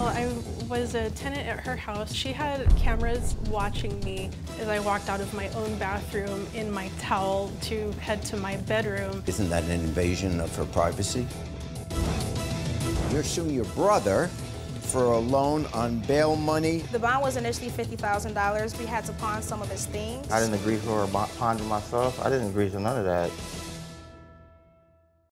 Well, I was a tenant at her house. She had cameras watching me as I walked out of my own bathroom in my towel to head to my bedroom. Isn't that an invasion of her privacy? You're suing your brother for a loan on bail money. The bond was initially $50,000. We had to pawn some of his things. I didn't agree for a bond to myself. I didn't agree to none of that.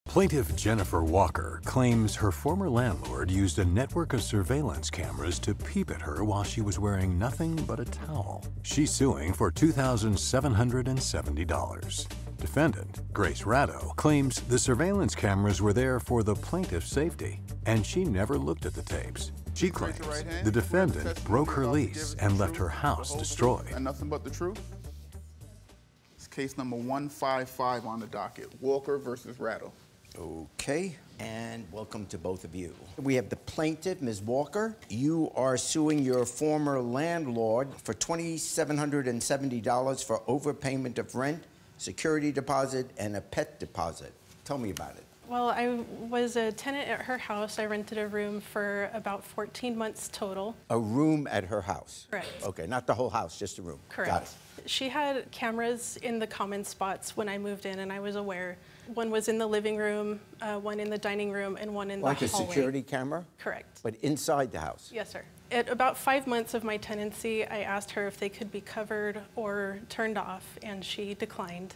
Plaintiff Jennifer Walker claims her former landlord used a network of surveillance cameras to peep at her while she was wearing nothing but a towel. She's suing for $2,770. Defendant, Grace Ratto, claims the surveillance cameras were there for the plaintiff's safety, and she never looked at the tapes. She claims the defendant broke her lease and left her house destroyed. And nothing but the truth. It's case number 155 on the docket, Walker versus Ratto. Okay, and welcome to both of you. We have the plaintiff, Ms. Walker. You are suing your former landlord for $2,770 for overpayment of rent, security deposit, and a pet deposit. Tell me about it. Well, I was a tenant at her house. I rented a room for about 14 months total. A room at her house? Correct. Okay, not the whole house, just a room. Correct. Got it. She had cameras in the common spots when I moved in, and I was aware. One was in the living room, one in the dining room, and one in the hallway. Like a security camera? Correct. But inside the house? Yes, sir. At about 5 months of my tenancy, I asked her if they could be covered or turned off, and she declined.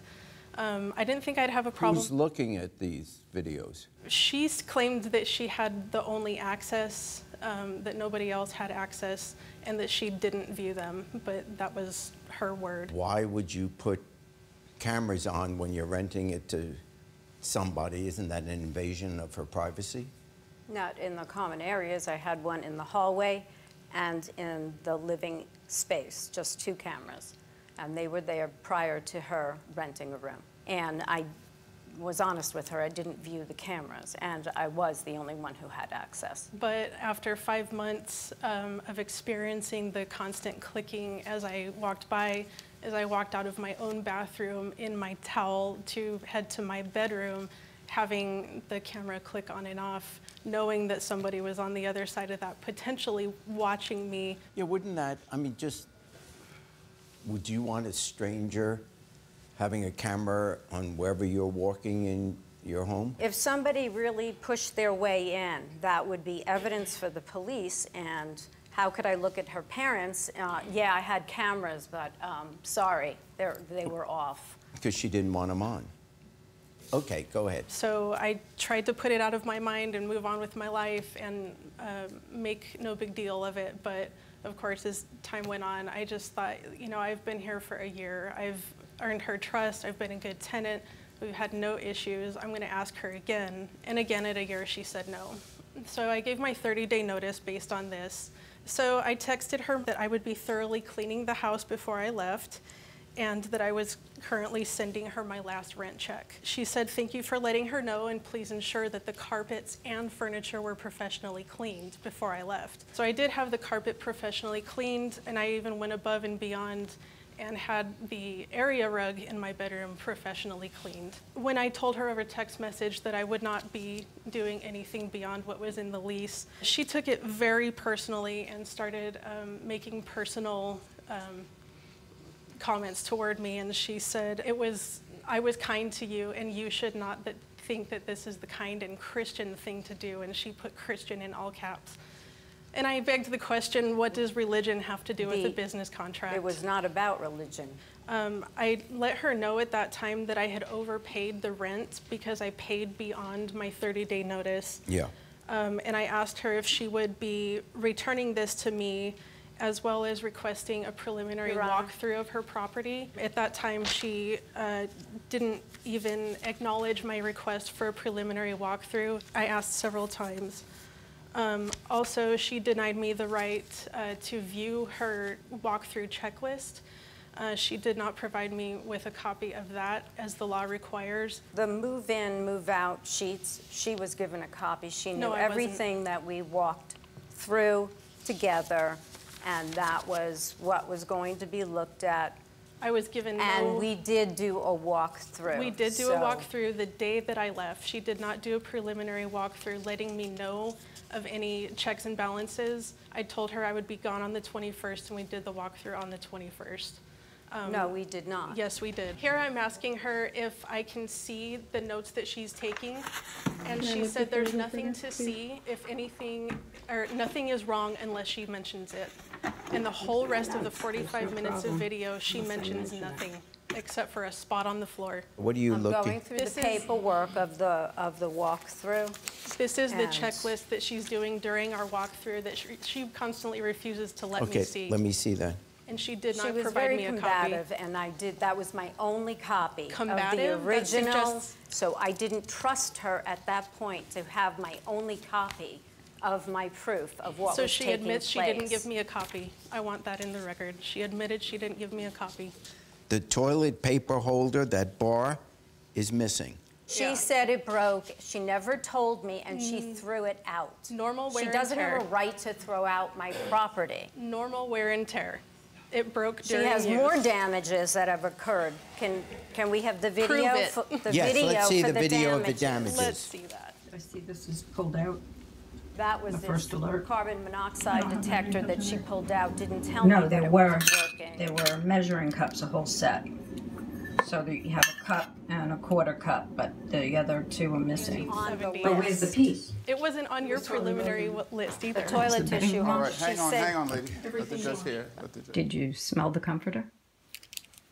I didn't think I'd have a problem. Who's looking at these videos? She claimed that she had the only access, that nobody else had access, and that she didn't view them, but that was her word. Why would you put cameras on when you're renting it to somebody? Isn't that an invasion of her privacy? Not in the common areas. I had one in the hallway and in the living space, just 2 cameras. And they were there prior to her renting a room. And I was honest with her, I didn't view the cameras, and I was the only one who had access. But after 5 months of experiencing the constant clicking as I walked by, as I walked out of my own bathroom in my towel to head to my bedroom, having the camera click on and off, knowing that somebody was on the other side of that, potentially watching me. Yeah, wouldn't that, I mean, just, would you want a stranger having a camera on wherever you're walking in your home? If somebody really pushed their way in, that would be evidence for the police, and how could I look at her parents? Yeah, I had cameras, but sorry, they were off. Because she didn't want them on. Okay, go ahead. So I tried to put it out of my mind and move on with my life and make no big deal of it. But of course, as time went on, I just thought, you know, I've been here for a year. I've earned her trust. I've been a good tenant. We've had no issues. I'm going to ask her again. And again at a year, she said no. So I gave my 30-day notice based on this. So I texted her that I would be thoroughly cleaning the house before I left, and that I was currently sending her my last rent check. She said, thank you for letting her know, and please ensure that the carpets and furniture were professionally cleaned before I left. So I did have the carpet professionally cleaned, and I even went above and beyond and had the area rug in my bedroom professionally cleaned. When I told her over text message that I would not be doing anything beyond what was in the lease, she took it very personally and started making personal comments toward me, and she said, I was kind to you, and you should not think that this is the kind and Christian thing to do, and she put Christian in all caps. And I begged the question, what does religion have to do with a business contract? It was not about religion. I let her know at that time that I had overpaid the rent because I paid beyond my 30-day notice. Yeah. And I asked her if she would be returning this to me, as well as requesting a preliminary walkthrough of her property. At that time, she didn't even acknowledge my request for a preliminary walkthrough. I asked several times. Also, she denied me the right to view her walkthrough checklist. She did not provide me with a copy of that, as the law requires. The move-in, move-out sheets, she was given a copy. She knew everything that we walked through together, and that was what was going to be looked at I was given And we did do a walkthrough. We did do a walkthrough the day that I left. She did not do a preliminary walkthrough letting me know of any checks and balances. I told her I would be gone on the 21st, and we did the walkthrough on the 21st. No, we did not. Yes, we did. Here I'm asking her if I can see the notes that she's taking, and she said there's nothing to see, if anything, or nothing is wrong unless she mentions it. In the whole rest of the 45 minutes of video, she mentions nothing except for a spot on the floor. What are you I'm looking? going through the paperwork of the walkthrough. This is the checklist that she's doing during our walkthrough that she constantly refuses to let me see. Okay, let me see that. And she did not She was provide very me a copy. combative, and that was my only copy Combative? of the That original. suggests- So I didn't trust her at that point to have my only copy of my proof of what So was she taking admits she place. didn't give me a copy. I want that in the record. She admitted she didn't give me a copy. The toilet paper holder, that bar, is missing. She said it broke. She never told me, and she threw it out. Normal wear She and doesn't tear. have a right to throw out my property. Normal wear and tear. It broke She during has use. more damages that have occurred. Can we have the video? Prove it. Yes, let's see for the video of the damages? damages. Let's see that. I see this is pulled out. That was The this first alert. carbon monoxide detector that she pulled out, didn't tell me No, that there it were wasn't working. measuring cups, a whole set. So that you have a cup and a quarter cup, but the other two are missing. On the But where's the list. piece? It wasn't on your preliminary list either. The toilet tissue. All right, She hang said- on, lady. Let the judge hear. Let the judge. Did you smell the comforter?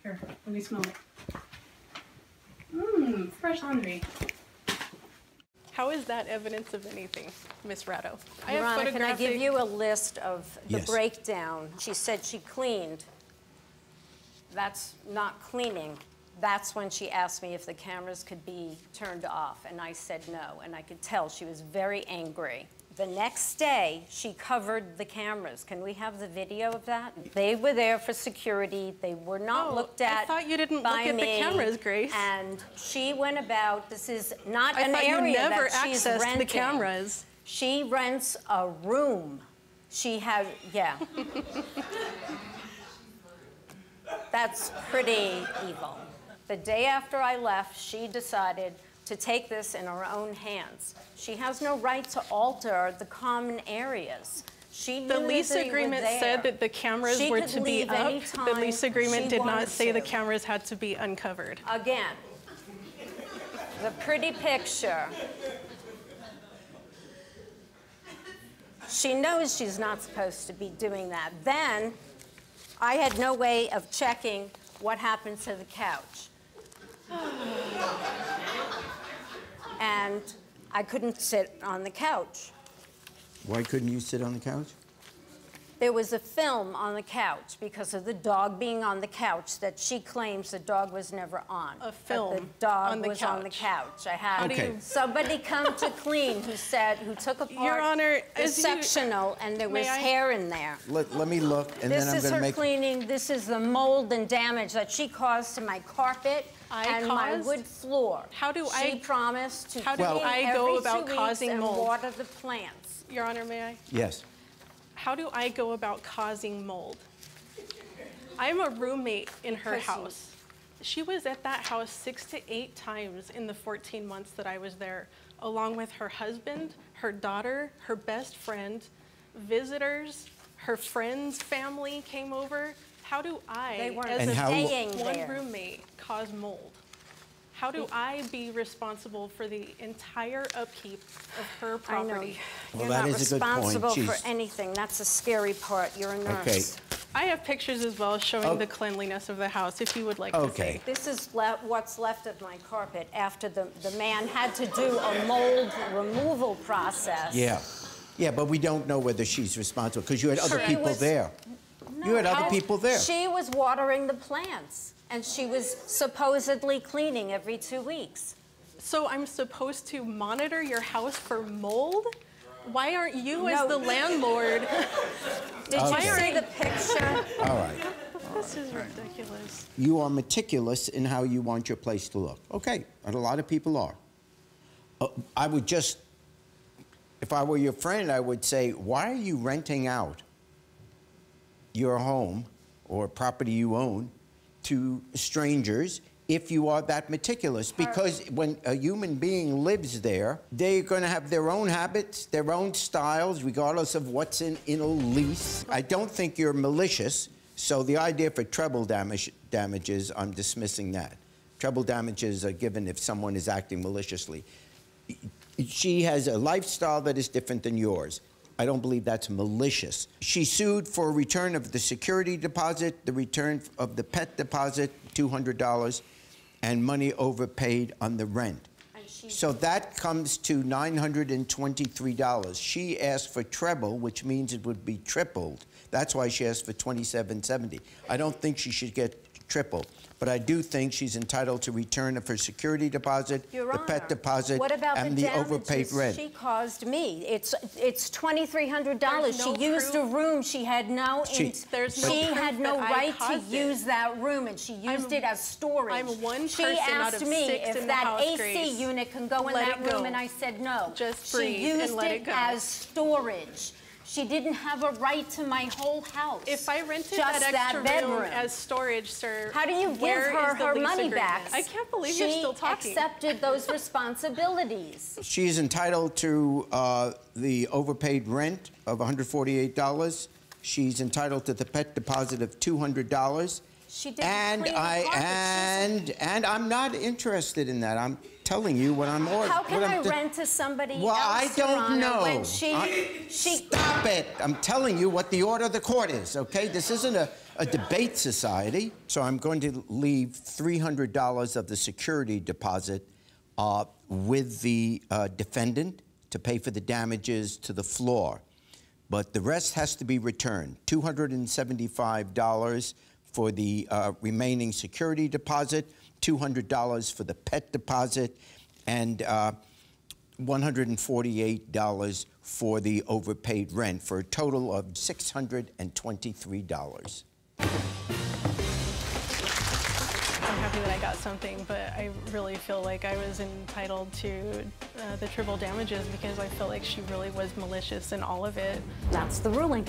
Here, let me smell it. Fresh laundry. How is that evidence of anything, Miss Ratto? I Your have Honor, can I give photographic- you a list of the Yes. breakdown? She said she cleaned. That's not cleaning. That's when she asked me if the cameras could be turned off, and I said no, and I could tell she was very angry. The next day, she covered the cameras. Can we have the video of that? They were there for security. They were not Oh, looked I at thought you didn't look by at the me. cameras, Grace. And she went about, this is not I an thought you area never that she's accessed renting. the cameras. She rents a room. She has, yeah. That's pretty evil. The day after I left, she decided to take this in her own hands. She has no right to alter the common areas. She knew The lease they were agreement there. said that the cameras She were could to be leave up. The anytime lease agreement she did not wanted say the to. cameras had to be uncovered. Again, the pretty picture. She knows she's not supposed to be doing that. Then, I had no way of checking what happened to the couch. And I couldn't sit on the couch. Why couldn't you sit on the couch? There was a film on the couch because of the dog being on the couch that she claims the dog was never on. A But film the dog on the was on the couch. couch. I had do you- somebody come to clean who took apart Your Honor, the as you- sectional, and there May was I? hair in there. Let me look, and This then I'm is going to her make... cleaning. This is the mold and damage that she caused to my carpet and my caused? wood floor. How do She I- promised to how do clean I go every about 2 weeks causing and mold? water the plants. Your Honor, may I? Yes. How do I go about causing mold? I'm a roommate in her Proceed. house. She was at that house 6 to 8 times in the 14 months that I was there, along with her husband, her daughter, her best friend, visitors, her friend's family came over. How do I, They weren't as a staying one there. roommate, cause mold? How do I be responsible for the entire upkeep of her I know. property? Well, You're that not is a good point. responsible for She's- anything. That's the scary part. You're a nurse. Okay. I have pictures as well showing Oh. the cleanliness of the house, if you would like to Okay. see. This is what's left of my carpet after the man had to do a mold removal process. Yeah. Yeah, but we don't know whether she's responsible, because you had other Correct. people was- there. You had other How- people there. She was watering the plants, and she was supposedly cleaning every 2 weeks. So I'm supposed to monitor your house for mold? Why aren't you, as No. the landlord? Did Why you aren't see the picture? All right. This is ridiculous. You are meticulous in how you want your place to look. Okay, and a lot of people are. I would just, if I were your friend, I would say, why are you renting out your home or property you own to strangers if you are that meticulous. Because when a human being lives there, they're going to have their own habits, their own styles, regardless of what's in a lease. I don't think you're malicious, so the idea for treble damages, I'm dismissing that. Treble damages are given if someone is acting maliciously. She has a lifestyle that is different than yours. I don't believe that's malicious. She sued for return of the security deposit, the return of the pet deposit, $200, and money overpaid on the rent. So that comes to $923. She asked for treble, which means it would be tripled. That's why she asked for $2,770. I don't think she should get triple, but I do think she's entitled to return of her security deposit, the pet deposit, and the overpaid rent. She caused me. It's $2,300. She used a room. She had no right to use that room, and she used it as storage. I'm one she person asked out of me 6 if in that the house, AC Grace. unit can go in that room, and I said no. Just she breathe used and let it go. as storage. She didn't have a right to my whole house. If I rented just that extra room bedroom as storage, sir, how do you give her her money back? I can't believe you're still talking. She accepted those responsibilities. She's entitled to the overpaid rent of $148. She's entitled to the pet deposit of $200. She didn't and I'm not interested in that. I'm telling you what I'm ordering. How can I rent to somebody else? I don't know. When she Stop it! I'm telling you what the order of the court is, okay? This isn't a debate society. So I'm going to leave $300 of the security deposit with the defendant to pay for the damages to the floor. But the rest has to be returned. $275 for the remaining security deposit, $200 for the pet deposit, and $148 for the overpaid rent, for a total of $623. I'm happy that I got something, but I really feel like I was entitled to the triple damages because I feel like she really was malicious in all of it. That's the ruling.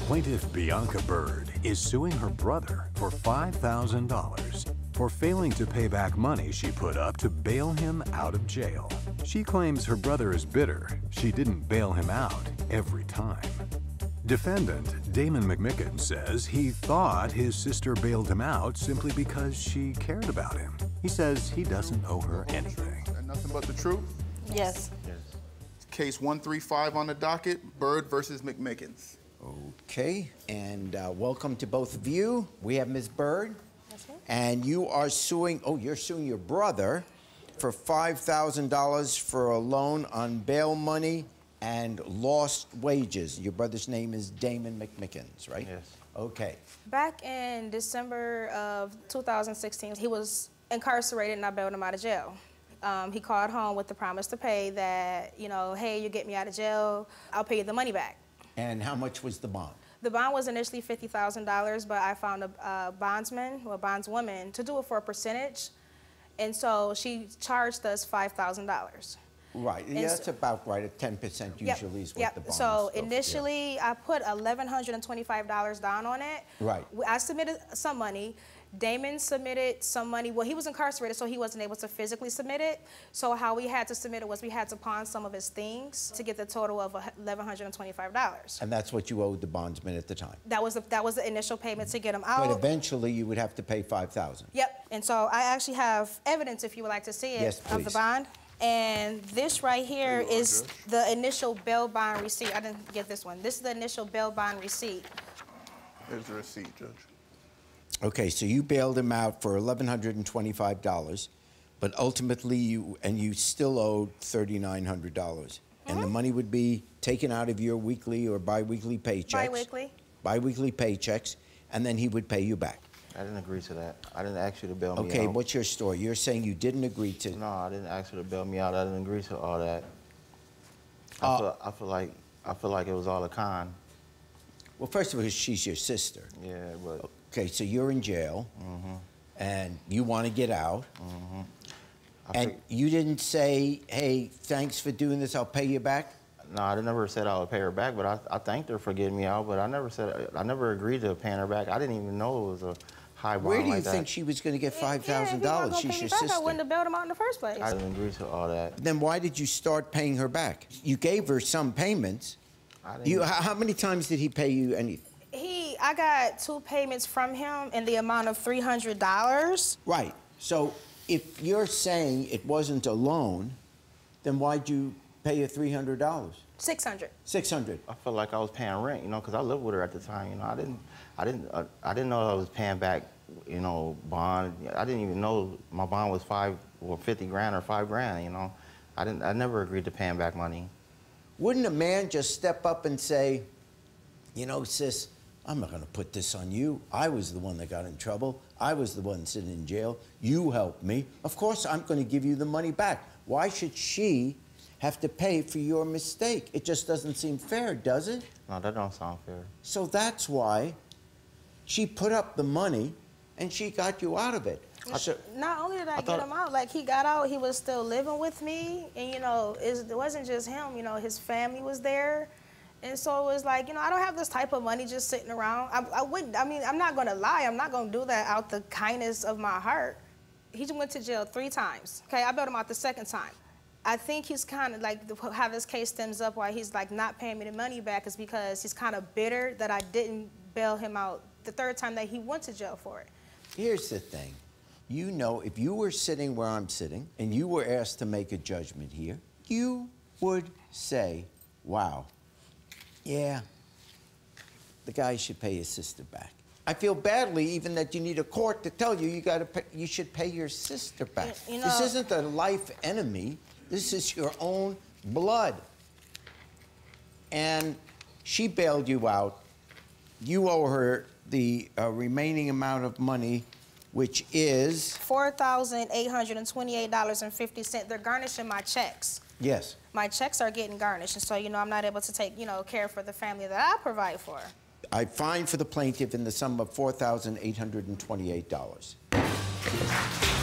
Plaintiff Bianca Byrd is suing her brother for $5,000 for failing to pay back money she put up to bail him out of jail. She claims her brother is bitter. She didn't bail him out every time. Defendant Damon McMickens says he thought his sister bailed him out simply because she cared about him. He says he doesn't owe her anything. Nothing but the truth? Yes. Case 135 on the docket, Byrd versus McMickens. Okay, and welcome to both of you. We have Ms. Byrd. That's right. And you are suing, you're suing your brother for $5,000 for a loan on bail money and lost wages. Your brother's name is Damon McMickens, right? Yes. Okay. Back in December of 2016, he was incarcerated and I bailed him out of jail. He called home with the promise to pay that, hey, you get me out of jail, I'll pay you the money back. And how much was the bond? The bond was initially $50,000, but I found a bondswoman to do it for a percentage. And so she charged us $5,000. Right, yeah, that's about right. At 10% usually is what the bond is. So initially, I put $1,125 down on it. Right. I submitted some money. Damon submitted some money. Well, he was incarcerated, so he wasn't able to physically submit it. So how we had to submit it was we had to pawn some of his things to get the total of $1,125. And that's what you owed the bondsman at the time? That was the initial payment to get him out. But eventually, you would have to pay $5,000. Yep. And so I actually have evidence, if you would like to see it, yes, of the bond. And this right here is the initial bail bond receipt. I didn't get this one. This is the initial bail bond receipt. Here's the receipt, Judge. Okay, so you bailed him out for $1,125, but ultimately you still owed $3,900. And the money would be taken out of your weekly or bi-weekly paychecks. Bi-weekly. Bi-weekly paychecks, and then he would pay you back. I didn't agree to that. I didn't ask you to bail me out. Okay, what's your story? You're saying you didn't agree to... No, I didn't ask you to bail me out. I didn't agree to all that. I feel like it was all a con. Well, first of all, she's your sister. Yeah, but... Okay, so you're in jail, and you want to get out, and you didn't say, hey, thanks for doing this, I'll pay you back? No, I never said I would pay her back, but I thanked her for getting me out, but I never agreed to paying her back. I didn't even know it was a high bond Where do you like that. think she was going to get $5,000? She's your I sister. wouldn't have bailed him out in the first place. I didn't agree to all that. Then why did you start paying her back? You gave her some payments. How many times did he pay you anything? I got 2 payments from him in the amount of $300. Right. So if you're saying it wasn't a loan, then why'd you pay her $300? $600. $600. I felt like I was paying rent, you know, because I lived with her at the time. You know, I didn't know I was paying back, you know, bond. I didn't even know my bond was 50 grand or $5 grand. You know, I never agreed to paying back money. Wouldn't a man just step up and say, you know, sis, I'm not going to put this on you. I was the one that got in trouble. I was the one sitting in jail. You helped me. Of course, I'm going to give you the money back. Why should she have to pay for your mistake? It just doesn't seem fair, does it? No, that don't sound fair. So that's why she put up the money and she got you out of it. Not only did I get him out, like he got out, he was still living with me. And, you know, it wasn't just him, you know, his family was there. And so it was like, you know, I don't have this type of money just sitting around. I mean, I'm not going to lie. I'm not going to do that out the kindness of my heart. He just went to jail 3 times. Okay, I bailed him out the 2nd time. I think he's kind of like, how this case stems up why he's like not paying me the money back is because he's kind of bitter that I didn't bail him out the 3rd time that he went to jail for it. Here's the thing. You know, if you were sitting where I'm sitting and you were asked to make a judgment here, you would say, wow, yeah, the guy should pay his sister back. I feel badly even that you need a court to tell you you should pay your sister back. You know, this isn't a life enemy. This is your own blood. And she bailed you out. You owe her the remaining amount of money, which is $4,828.50. They're garnishing my checks. Yes. My checks are getting garnished, and so, you know, I'm not able to take, you know, care for the family that I provide for. I fined for the plaintiff in the sum of $4,828.